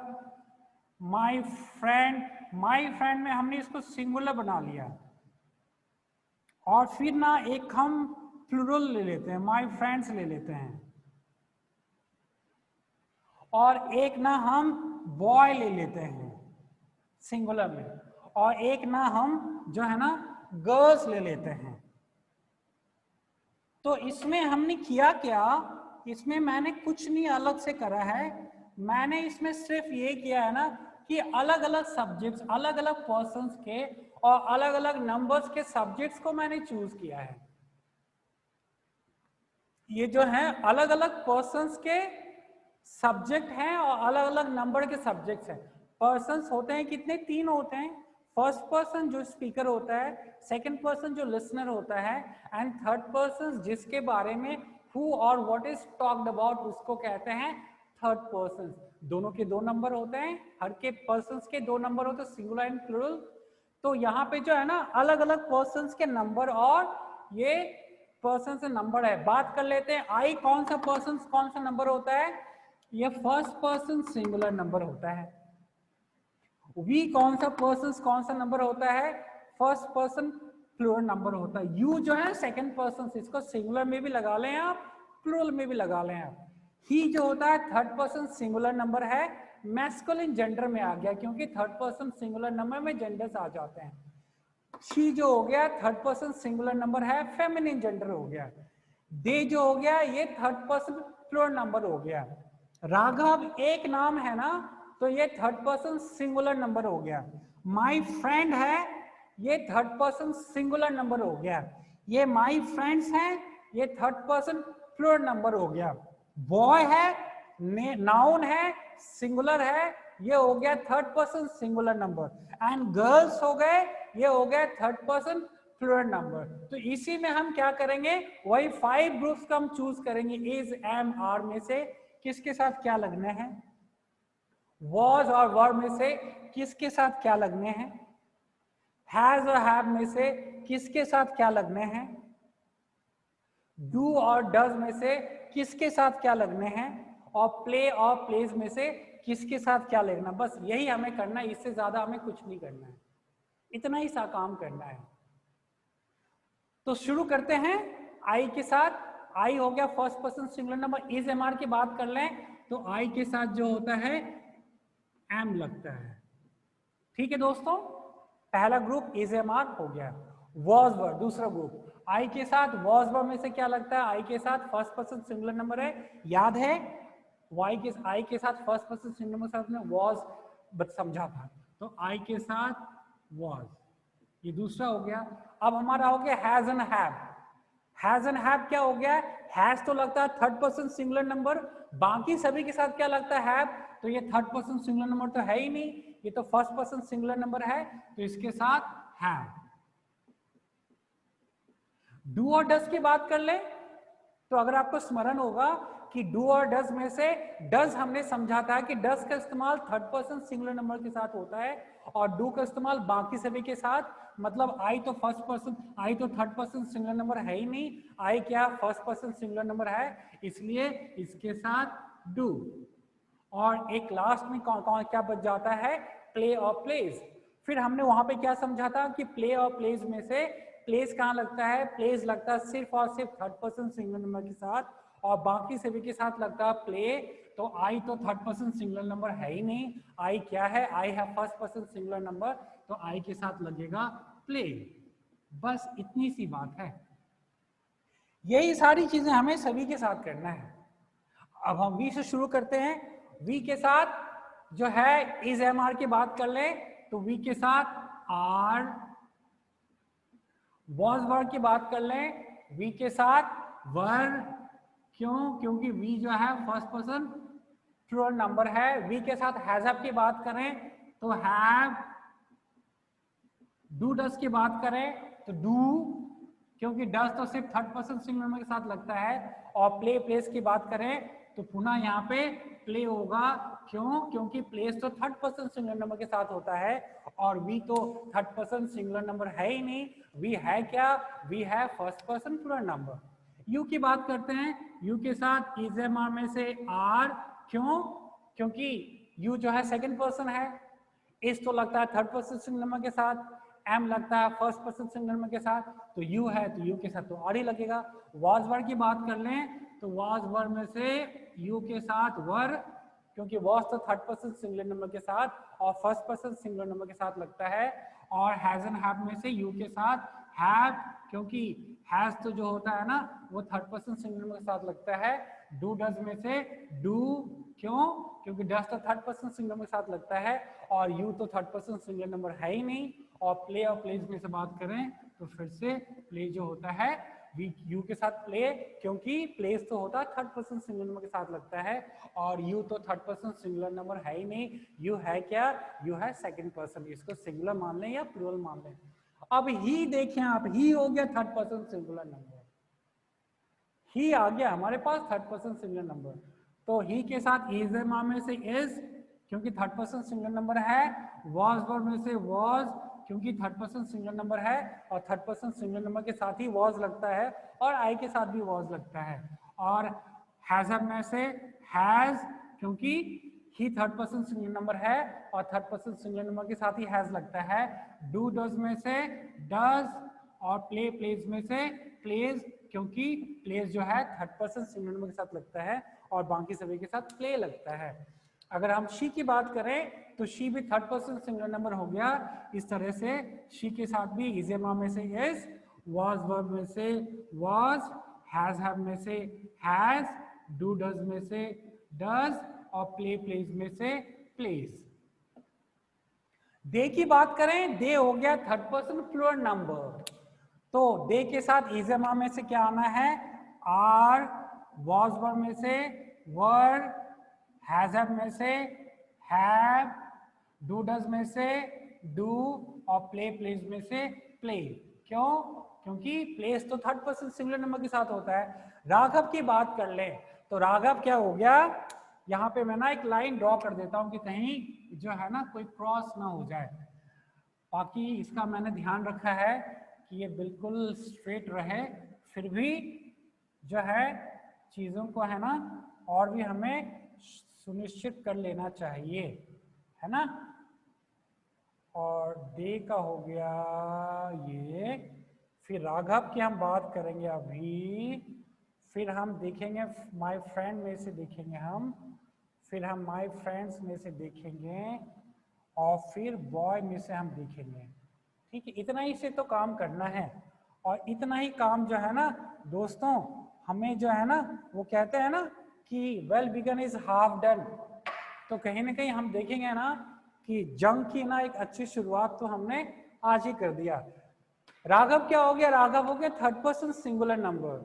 माय फ्रेंड में हमने इसको सिंगुलर बना लिया और फिर ना एक हम प्लूरल ले लेते हैं, माय फ्रेंड्स ले लेते हैं और एक ना हम बॉय ले लेते हैं, सिंगुलर में, और एक ना हम जो है ना गर्ल्स ले लेते हैं। तो इसमें हमने किया क्या, इसमें मैंने कुछ नहीं अलग से करा है, मैंने इसमें सिर्फ ये किया है ना कि अलग अलग सब्जेक्ट्स, अलग अलग पर्सन्स के और अलग अलग नंबर्स के सब्जेक्ट्स को मैंने चूज किया है। ये जो है अलग अलग पर्सन्स के सब्जेक्ट हैं और अलग अलग नंबर के सब्जेक्ट्स हैं। पर्सन्स होते हैं कितने, 3 होते हैं। फर्स्ट पर्सन जो स्पीकर होता है, सेकंड पर्सन जो लिसनर होता है, एंड थर्ड पर्सन जिसके बारे में हु और व्हाट इज टॉक्ड अबाउट उसको कहते हैं थर्ड पर्सन। दोनों के 2 नंबर होते हैं, हर के पर्सन्स के 2 नंबर होते हैं, सिंगुलर एंड प्लूरल। तो यहाँ पे जो है ना अलग अलग पर्सन्स के नंबर और ये पर्सन से नंबर है। बात कर लेते हैं आई कौन सा पर्सन कौन सा नंबर होता है, ये फर्स्ट पर्सन सिंगुलर नंबर होता है। वी कौन सा पर्सन कौन सा नंबर होता है, फर्स्ट पर्सन प्लूरल नंबर होता है। यू जो है सेकंड पर्सन, इसको सिंगुलर में भी लगा लें आप, प्लूरल में भी लगा लें आप। ही जो होता है थर्ड पर्सन सिंगुलर नंबर है, मैस्कुलिन जेंडर में आ गया क्योंकि थर्ड पर्सन सिंगुलर नंबर में जेंडर्स आ जाते हैं। शी जो हो गया थर्ड पर्सन सिंगुलर नंबर है, फेमिनिन जेंडर हो गया। दे जो हो गया ये थर्ड पर्सन प्लूरल नंबर हो गया। राघव एक नाम है ना, तो ये थर्ड पर्सन सिंगुलर नंबर हो गया। माय फ्रेंड है, ये थर्ड पर्सन सिंगुलर नंबर हो गया। ये माय फ्रेंड्स हैं, ये थर्ड पर्सन प्लूरल नंबर हो गया। बॉय है, नाउन है, सिंगुलर है, ये हो गया third person singular number. And girls हो गए, ये हो गया थर्ड पर्सन प्लूरल नंबर। तो इसी में हम क्या करेंगे, वही 5 ग्रुप्स का हम चूज करेंगे। इज, एम, आर में से किसके साथ क्या लगने हैं, वॉज और वर में से किसके साथ क्या लगने हैं, हैज और हैव में से किसके साथ क्या लगने हैं, डू और डज में से किसके साथ क्या लगने हैं, और प्ले और प्लेज में से किसके साथ क्या लगना। बस यही हमें करना है, इससे ज्यादा हमें कुछ नहीं करना है, इतना ही सा काम करना है। तो शुरू करते हैं आई के साथ। आई हो गया first person singular number. Is am are की बात कर लें तो आई के साथ जो होता है एम लगता है। ठीक है दोस्तों, पहला ग्रुप इज एम आर हो गया। वॉज वर दूसरा ग्रुप, आई के साथ वॉज वर में से क्या लगता है, आई के साथ फर्स्ट पर्सन सिंगुलर नंबर है, याद है वाई के आई के साथ फर्स्ट पर्सन सिंगुलर नंबर साथ में वॉज समझा था, तो आई के साथ वॉज, ये दूसरा हो गया। अब हमारा हो गया has and have. Has and have क्या हो गया, हैज तो लगता है थर्ड पर्सन सिंगुलर नंबर, बाकी सभी के साथ क्या लगता है हैव, तो ये थर्ड पर्सन सिंगुलर नंबर तो है ही नहीं, ये तो फर्स्ट पर्सन सिंगुलर नंबर है, तो इसके साथ हैव। डू और डज की बात कर ले तो अगर आपको स्मरण होगा कि डू और डज में से डज हमने समझा था कि डज का इस्तेमाल थर्ड पर्सन सिंगुलर नंबर के साथ होता है और डू का इस्तेमाल बाकी सभी के साथ। मतलब आई तो फर्स्ट पर्सन, आई तो थर्ड पर्सन सिंगुलर नंबर है ही नहीं, आई क्या फर्स्ट पर्सन सिंगुलर नंबर है, इसलिए इसके साथ डू। और एक लास्ट में कौन कौन क्या बच जाता है, प्ले और प्लेज। फिर हमने वहां पे क्या समझा था कि प्ले और प्लेज में से प्लेस कहाँ लगता है, प्लेस लगता है सिर्फ और सिर्फ थर्ड पर्सन सिंगुलर नंबर के साथ और बाकी सभी के साथ लगता है प्ले। तो आई तो थर्ड पर्सन सिंगुलर नंबर है ही नहीं, आई क्या है, आई है फर्स्ट पर्सन सिंगुलर नंबर, तो आई के साथ लगेगा प्ले। बस इतनी सी बात है, यही सारी चीजें हमें सभी के साथ करना है। अब हम वी से शुरू करते हैं। वी के साथ जो है इज एम आर की बात कर ले तो वी के साथ आर। वॉज वर की बात कर लें वी के साथ वर, क्यों, क्योंकि वी जो है फर्स्ट पर्सन प्लूरल नंबर है। वी के साथ हैज हैव की बात करें तो हैव। डू डस की बात करें तो डू, क्योंकि डस तो सिर्फ थर्ड पर्सन सिंगुलर नंबर के साथ लगता है। और प्ले प्लेस की बात करें तो पुनः यहाँ पे प्ले होगा, क्यों, क्योंकि प्लेस तो थर्ड पर्सन सिंगुलर नंबर के साथ होता है और वी तो थर्ड पर्सन सिंगुलर नंबर है ही नहीं। वी है क्या, वी है first person plural number. You की बात करते हैं, यू के साथ इज एम आर में से आर, क्यों, क्योंकि यू जो है सेकंड पर्सन है, इस तो लगता है थर्ड पर्सन सिंगुलर नंबर के साथ, एम लगता है फर्स्ट पर्सन सिंगुलर नंबर के साथ, तो यू है तो यू के साथ तो आर ही लगेगा। वॉज वर की बात कर लें तो वॉज वर में से यू के साथ वर, क्योंकि वॉज तो थर्ड पर्सन सिंगुलर नंबर के साथ और फर्स्ट पर्सन सिंगुलर नंबर के साथ लगता है। और हैज एंड हैव में से यू के साथ हैव, क्योंकि हैज तो जो होता है ना वो थर्ड पर्सन सिंगुलर नंबर के साथ लगता है। डू डज में से डू, क्यों? क्योंकि डज तो थर्ड पर्सन सिंगुलर नंबर के साथ लगता है और यू तो थर्ड पर्सन सिंगुलर नंबर है ही नहीं। और प्ले और प्लेज में से बात करें तो फिर से प्ले जो होता है यू के साथ प्ले, क्योंकि प्लेस तो होता है थर्ड पर्सन सिंगुलर नंबर के साथ लगता है और यू तो थर्ड पर्सन सिंगुलर नंबर है ही नहीं। यू है क्या? यू है सेकंड पर्सन। इसको सिंगुलर मान लें या प्लूरल मान लें। अब ही देखें आप, ही हो गया थर्ड पर्सन सिंगुलर नंबर, ही आ गया हमारे पास थर्ड पर्सन सिंगुलर नंबर। तो ही के साथ इज में से इज, क्योंकि थर्ड पर्सन सिंगुलर नंबर है। वॉज वर्ब में से वॉज, क्योंकि थर्ड पर्सन सिंगुलर नंबर है और थर्ड पर्सन सिंगुलर नंबर के साथ ही वॉज लगता है और आई के साथ भी वॉज लगता है। और हैज में से हैज, क्योंकि ही थर्ड पर्सन सिंगुलर नंबर है और थर्ड पर्सन सिंगुलर नंबर के साथ ही हैज लगता है। डू डज में से डज और प्ले प्लेज में से प्लेज, क्योंकि प्लेज जो है थर्ड पर्सन सिंगुलर नंबर के साथ लगता है और बाकी सभी के साथ प्ले लगता है। अगर हम शी की बात करें तो शी भी थर्ड पर्सन सिंगुलर नंबर हो गया। इस तरह से शी के साथ भी इज में से इज, वॉज वर्ब में से वॉज, हैज हैव में से हैज, डू डज में से डज और प्ले प्लेज में से प्लेज। दे की बात करें, दे हो गया थर्ड पर्सन प्लूरल नंबर। तो दे के साथ इजेमा में से क्या आना है? आर, वॉज वर्ब में से वर, हैज हैव में से हैव, डू डज में से डू और प्ले प्लेज में से प्ले। क्यों? क्योंकि प्लेस तो थर्ड पर्सन सिंगुलर नंबर के साथ होता है। राघव की बात कर लें तो राघव क्या हो गया? यहाँ पे मैं ना एक लाइन ड्रॉ कर देता हूँ कि कहीं जो है ना कोई क्रॉस ना हो जाए। बाकी इसका मैंने ध्यान रखा है कि ये बिल्कुल स्ट्रेट रहे, फिर भी जो है चीज़ों को है ना और भी हमें सुनिश्चित कर लेना चाहिए, है ना। और दे का हो गया ये। फिर राघव की हम बात करेंगे अभी, फिर हम देखेंगे माय फ्रेंड में से देखेंगे हम, फिर हम माय फ्रेंड्स में से देखेंगे और फिर बॉय में से हम देखेंगे। ठीक है, इतना ही से तो काम करना है और इतना ही काम जो है ना दोस्तों हमें जो है ना वो कहते हैं ना कि well begun is half done. तो कहीं ना कहीं हम देखेंगे ना कि जंग की ना एक अच्छी शुरुआत तो हमने आज ही कर दिया। राघव क्या हो गया? राघव हो गया थर्ड पर्सन सिंगुलर नंबर।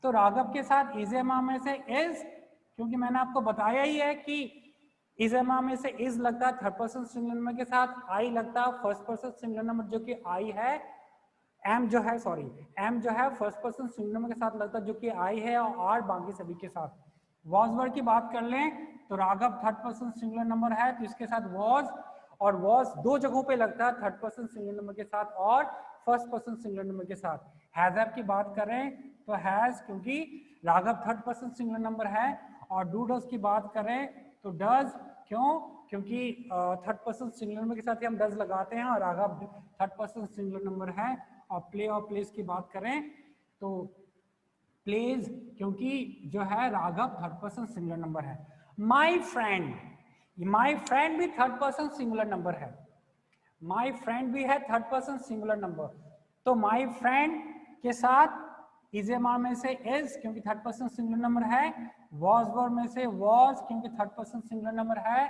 तो राघव के साथ इजेमा में से इज, क्योंकि मैंने आपको बताया ही है कि इजेमा में से इज लगता है थर्ड पर्सन सिंगुलर नंबर के साथ, आई लगता है फर्स्ट पर्सन सिंगुलर नंबर जो कि आई है, एम जो है एम जो है फर्स्ट पर्सन सिंगुलर नंबर के साथ लगता है जो कि आई है, और आर बाकी सभी के साथ। वॉज वर्ड की बात कर लें तो Raghav third person singular number है तो इसके साथ वॉज, और वॉज दो जगहों पे लगता है थर्ड पर्सन सिंगुलर नंबर के साथ और फर्स्ट पर्सन सिंगुलर नंबर के साथ। हैजर की बात करें तो हैज, क्योंकि Raghav third person singular number है, और डू डज की बात करें तो डज, क्यों? क्योंकि थर्ड पर्सन सिंगुलर नंबर के साथ ही हम डज लगाते हैं और Raghav third person singular number है। और प्ले और प्लेस की बात करें तो प्लेज, क्योंकि जो है Raghav third person singular number है। माय फ्रेंड, माय फ्रेंड भी थर्ड पर्सन सिंगुलर नंबर है, माय फ्रेंड भी है थर्ड पर्सन सिंगुलर नंबर। तो माय फ्रेंड के साथ इजेमा में से इज, क्योंकि थर्ड पर्सन सिंगुलर नंबर है, वॉज वर्ब में से वॉज, क्योंकि थर्ड पर्सन सिंगुलर नंबर है,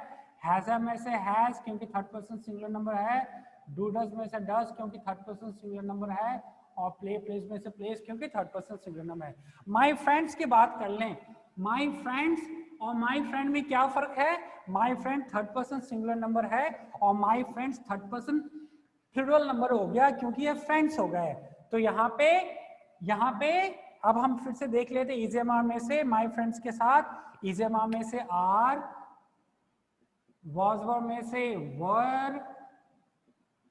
हैज में से हैज, क्योंकि थर्ड पर्सन सिंगुलर नंबर है, डू डज में से डज, क्योंकि थर्ड पर्सन सिंगुलर नंबर है, और प्ले प्लेस में से प्लेस, क्योंकि थर्ड पर्सन सिंगुलर नंबर है। माय फ्रेंड्स की बात कर लें, माय फ्रेंड्स और माय फ्रेंड में क्या फर्क है? My friend third person singular number है और my friends third person plural number हो गया, क्योंकि ये फ्रेंड्स हो गए। तो यहाँ पे अब हम फिर से देख लेते इजेमा में से माय फ्रेंड्स के साथ, इजेमा में से आर, वॉज वर्ब में से वर,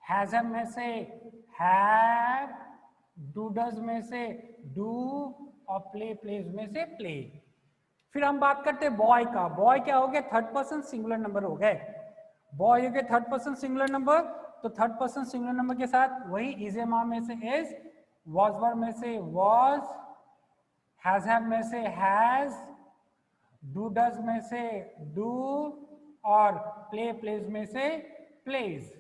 हैज में से हैव, डू डज में से डू और प्ले प्लेज में से प्ले। फिर हम बात करते हैं बॉय का। बॉय क्या हो गया? थर्ड पर्सन सिंगुलर नंबर हो गए। बॉय हो गया थर्ड पर्सन सिंगुलर नंबर, तो थर्ड पर्सन सिंगुलर नंबर के साथ वही इजेमा में से इज, वॉज वर्ब में से वॉज, हैज हैव में से हैज, डू डज में से डू और प्ले प्लेज में से प्लेज।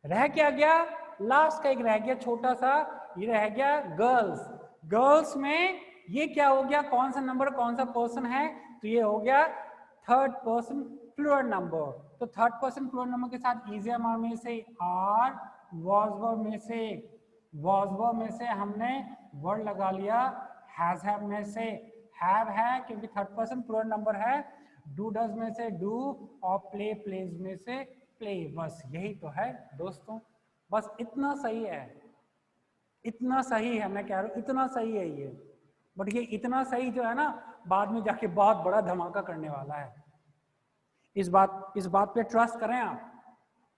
रह क्या गया, लास्ट का एक रह गया छोटा सा, ये रह गया गर्ल्स। गर्ल्स में ये क्या हो गया, कौन सा नंबर कौन सा पर्सन है, तो ये हो गया थर्ड पर्सन प्लूरल नंबर। तो थर्ड पर्सन प्लूरल नंबर के साथ इज एम आर में से आर, वॉज वर्ब में से वॉज वर्ब में से हमने वर्ड लगा लिया, हैज हैव में से हैव है क्योंकि थर्ड पर्सन प्लूरल नंबर है, डू डज में से डू और प्ले प्लेज में से प्ले। बस यही तो है दोस्तों, बस इतना सही है, इतना सही है, मैं कह रहा हूँ इतना सही है ये। बट ये इतना सही जो है ना बाद में जाके बहुत बड़ा धमाका करने वाला है। इस बात पे ट्रस्ट करें आप,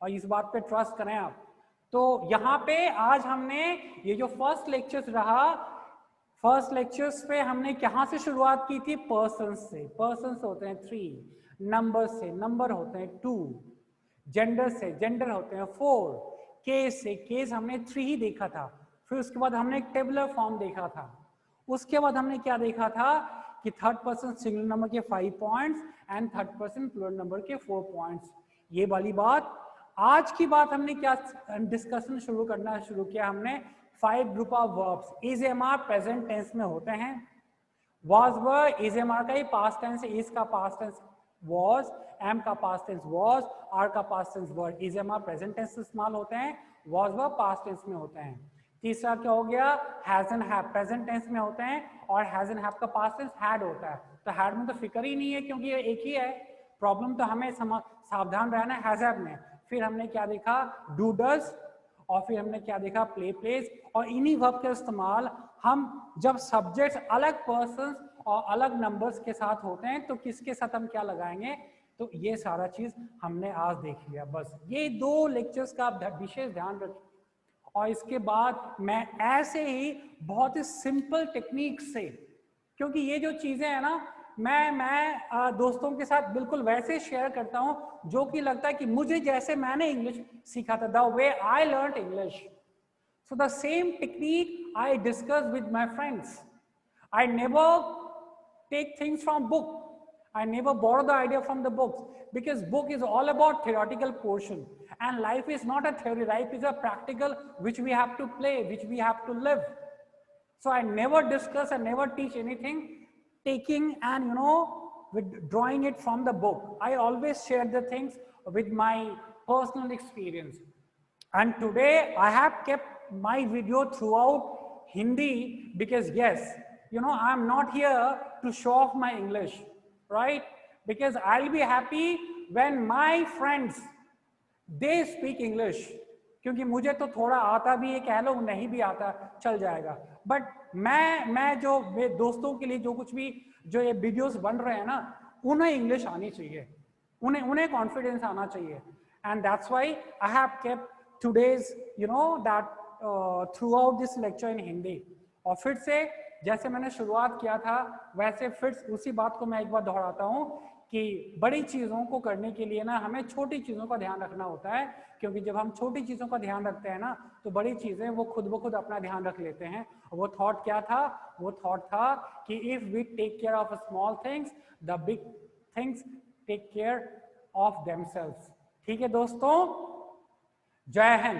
और इस बात पे ट्रस्ट करें आप। तो यहाँ पे आज हमने ये जो फर्स्ट लेक्चर्स रहा, फर्स्ट लेक्चर्स पे हमने कहाँ से शुरुआत की थी, पर्सन्स से। पर्सन्स होते हैं 3, नंबर से नंबर होते हैं 2, जेंडर से जेंडर होते हैं 4, केस से केस हमने 3 ही देखा था। फिर उसके बाद हमने एक टेबुलर फॉर्म देखा था। उसके बाद हमने क्या देखा था कि थर्ड पर्सन सिंगल नंबर के 5 points and third person plural number के 4 पॉइंट्स। ये वाली बात। आज की बात हमने क्या डिस्कशन शुरू किया हमने 5 group of verbs. Is am are present tense में होते हैं, was were is am are का ही पास्ट टेंस है, इज का पास्ट टेंस वॉज, एम का पास्ट टेंस वॉज, आर का past tense were. Is am are present tense इस्तेमाल होते हैं, वॉज वर पास्ट टेंस में होते हैं। तीसरा क्या हो गया, has and have present tense में होते हैं और हैज एंड हैव का पास्ट टेंस हैड होता है। तो हैड में तो फिक्र ही नहीं है क्योंकि ये एक ही है। प्रॉब्लम तो हमें सावधान रहना है हैज हैव में। फिर हमने क्या देखा, डू डज, और फिर हमने क्या देखा, प्ले प्लेज। और इन्हीं वर्ब का इस्तेमाल हम जब सब्जेक्ट्स अलग पर्सन्स और अलग नंबर्स के साथ होते हैं तो किसके साथ हम क्या लगाएंगे, तो ये सारा चीज हमने आज देख लिया। बस ये 2 लेक्चर्स का विशेष ध्यान रखें। और इसके बाद मैं ऐसे ही बहुत ही सिंपल टेक्निक से, क्योंकि ये जो चीजें हैं ना मैं दोस्तों के साथ बिल्कुल वैसे शेयर करता हूं जो कि लगता है कि मुझे जैसे मैंने इंग्लिश सीखा था, the way I learn English. So the same technique I discuss with my friends. I never take things from book. I never borrow the idea from the books because book is all about theoretical portion and life is not a theory. Life is a practical which we have to play, which we have to live. So I never discuss and never teach anything taking and with drawing it from the book. I always share the things with my personal experience. And today I have kept my video throughout Hindi because yes, I'm not here to show off my English, right? Because I'll be happy when my friends they speak English. क्योंकि मुझे तो थोड़ा आता भी है, कह लो नहीं भी आता चल जाएगा, बट मैं जो मेरे दोस्तों के लिए जो कुछ भी जो ये वीडियोस बन रहे हैं ना, उन्हें इंग्लिश आनी चाहिए, उन्हें कॉन्फिडेंस आना चाहिए। And that's why I have kept today's that through out this lecture in Hindi. और फिर से जैसे मैंने शुरुआत किया था वैसे फिर उसी बात को मैं एक बार दोहराता हूँ कि बड़ी चीज़ों को करने के लिए ना हमें छोटी चीज़ों का ध्यान रखना होता है, क्योंकि जब हम छोटी चीज़ों का ध्यान रखते हैं ना तो बड़ी चीज़ें वो खुद ब खुद अपना ध्यान रख लेते हैं। वो थॉट क्या था, वो थॉट था कि if we take care of small things the big things take care of themselves. ठीक है दोस्तों, जय हिंद।